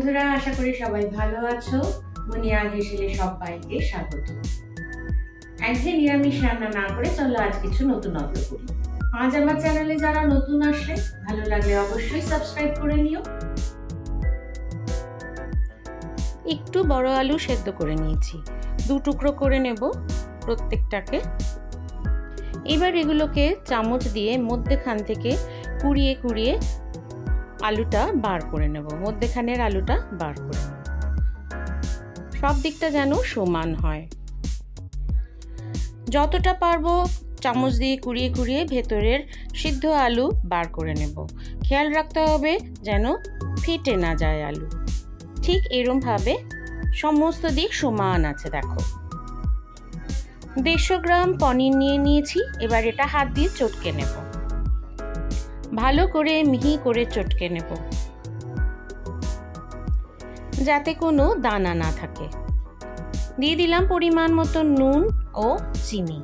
বন্ধুরা, আশা করি সবাই ভালো আছো। মুনিয়ার হেসেলে সবাইকে স্বাগত। একদিন নিরামিষ রান্না না করে চলো আজ কিছু নতুনত্ব করি। আজ আমার চ্যানেলে যারা নতুন আসলে ভালো লাগলে অবশ্যই সাবস্ক্রাইব করে নিও। একটু বড় আলু সেদ্ধ করে নিয়েছি, 2 টুকরো করে নেব প্রত্যেকটাকে। এবার এগুলোকে চামচ দিয়ে মধ্যেখান থেকে কুড়িয়ে কুড়িয়ে আলুটা বার করে নেব, মধ্যেখানের আলুটা বার করে নেব, সব দিকটা যেন সমান হয়। যতটা পারবো চামচ দিয়ে কুড়িয়ে কুড়িয়ে ভেতরের সিদ্ধ আলু বার করে নেব। খেয়াল রাখতে হবে যেন ফেটে না যায় আলু। ঠিক এরকমভাবে সমস্ত দিক সমান আছে। দেখো, 150 গ্রাম পনির নিয়ে নিয়েছি। এবার এটা হাত দিয়ে চটকে নেব, ভালো করে মিহি করে চটকে নেব যাতে কোনো দানা না থাকে। দিয়ে দিলাম পরিমাণ মতো নুন ও চিনি।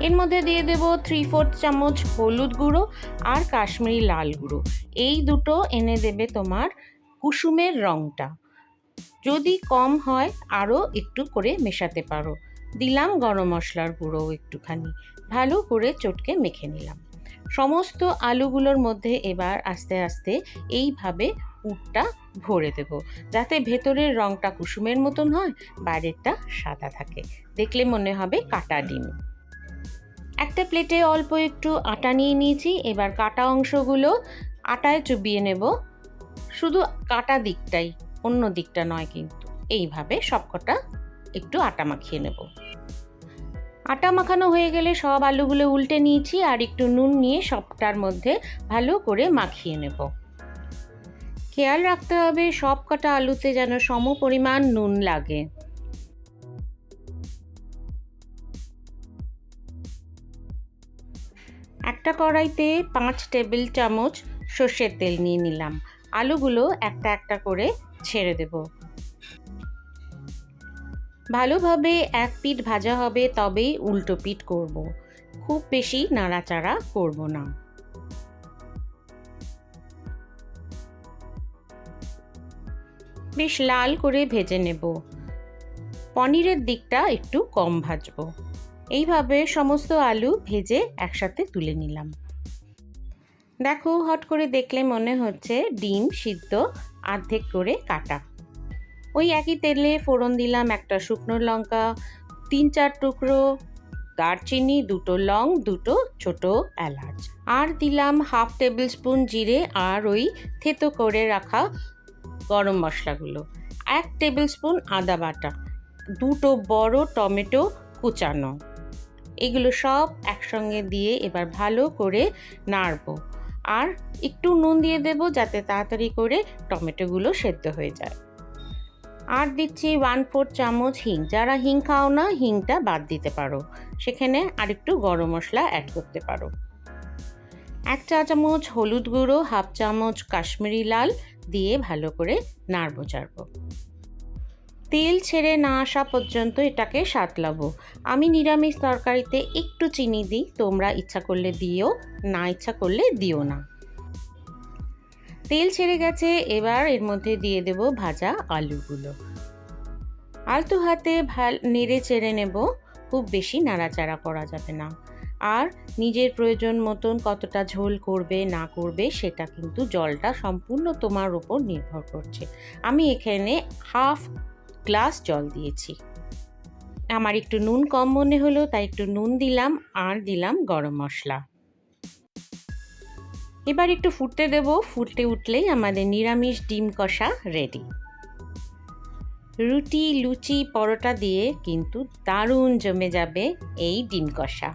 এর মধ্যে দিয়ে দেব 3/4 চামচ হলুদ গুঁড়ো আর কাশ্মীরি লাল গুঁড়ো। এই দুটো এনে দেবে তোমার কুসুমের রঙটা। যদি কম হয় আরও একটু করে মেশাতে পারো। দিলাম গরম মশলার গুঁড়ো একটুখানি। ভালো করে চটকে মেখে নিলাম। সমস্ত আলুগুলোর মধ্যে এবার আস্তে আস্তে এইভাবে পুরটা ভরে দেব, যাতে ভেতরের রঙটা কুসুমের মতন হয়, বাইরেরটা সাদা থাকে। দেখলে মনে হবে কাটা ডিম। একটা প্লেটে অল্প একটু আটা নিয়ে নিয়েছি। এবার কাটা অংশগুলো আটায় চুবিয়ে নেব, শুধু কাটা দিকটাই, অন্য দিকটা নয় কিন্তু। এইভাবে সবকটা একটু আটা মাখিয়ে নেব। আটা মাখানো হয়ে গেলে সব আলুগুলো উল্টে নিয়েছি আর একটু নুন নিয়ে সবটার মধ্যে ভালো করে মাখিয়ে নেব। খেয়াল রাখতে হবে সব কটা আলুতে যেন সম পরিমাণ নুন লাগে। একটা কড়াইতে 5 টেবিল চামচ সর্ষের তেল নিয়ে নিলাম। আলুগুলো একটা একটা করে ছেড়ে দেব। ভালোভাবে এক পিঠ ভাজা হবে, তবেই উল্টো পিঠ করব। খুব বেশি নাড়াচাড়া করব না। বেশ লাল করে ভেজে নেব। পনিরের দিকটা একটু কম ভাজবো। এইভাবে সমস্ত আলু ভেজে একসাথে তুলে নিলাম। দেখো, হট করে দেখলে মনে হচ্ছে ডিম সিদ্ধ অর্ধেক করে কাটা। ওই একই তেলে ফোড়ন দিলাম একটা শুকনো লঙ্কা, 3-4 টুকরো দারচিনি, 2টো লং, 2টো ছোট এলাচ, আর দিলাম 1/2 টেবিল স্পুন জিরে আর ওই থেতো করে রাখা গরম মশলাগুলো, 1 টেবিল স্পুন আদা বাটা, 2টো বড় টমেটো কুচানো। এগুলো সব একসঙ্গে দিয়ে এবার ভালো করে নাড়বো। আর একটু নুন দিয়ে দেব যাতে তাড়াতাড়ি করে টমেটোগুলো সেদ্ধ হয়ে যায়। আর দিচ্ছি 1/4 চামচ হিং। যারা হিং খাও না, হিংটা বাদ দিতে পারো, সেখানে আরেকটু গরম মশলা অ্যাড করতে পারো। 1 চা চামচ হলুদ গুঁড়ো, 1/2 চামচ কাশ্মীরি লাল দিয়ে ভালো করে নাড়বো চাড়বো। তেল ছেড়ে না আসা পর্যন্ত এটাকে সাঁতলাবো। আমি নিরামিষ তরকারিতে একটু চিনি দিই, তোমরা ইচ্ছা করলে দিও, না ইচ্ছা করলে দিও না। তেল ছেড়ে গেছে, এবার এর মধ্যে দিয়ে দেব ভাজা আলুগুলো। আলতু হাতে নেড়ে চেড়ে নেব, খুব বেশি নাড়াচাড়া করা যাবে না। আর নিজের প্রয়োজন মতন কতটা ঝোল করবে না করবে সেটা কিন্তু জলটা সম্পূর্ণ তোমার উপর নির্ভর করছে। আমি এখানে 1/2 গ্লাস জল দিয়েছি। আমার একটু নুন কম মনে হলো, তাই একটু নুন দিলাম আর দিলাম গরম মশলা। এবার একটু ফুটতে দেব। ফুটে উঠলেই আমাদের নিরামিষ ডিম কষা রেডি। রুটি, লুচি, পরোটা দিয়ে কিন্তু দারুণ জমে যাবে এই ডিম কষা।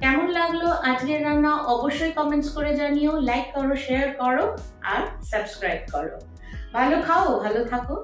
কেমন লাগলো আজকের রান্না অবশ্যই কমেন্টস করে জানিও। লাইক করো, শেয়ার করো আর সাবস্ক্রাইব করো। ভালো খাও, ভালো থাকো।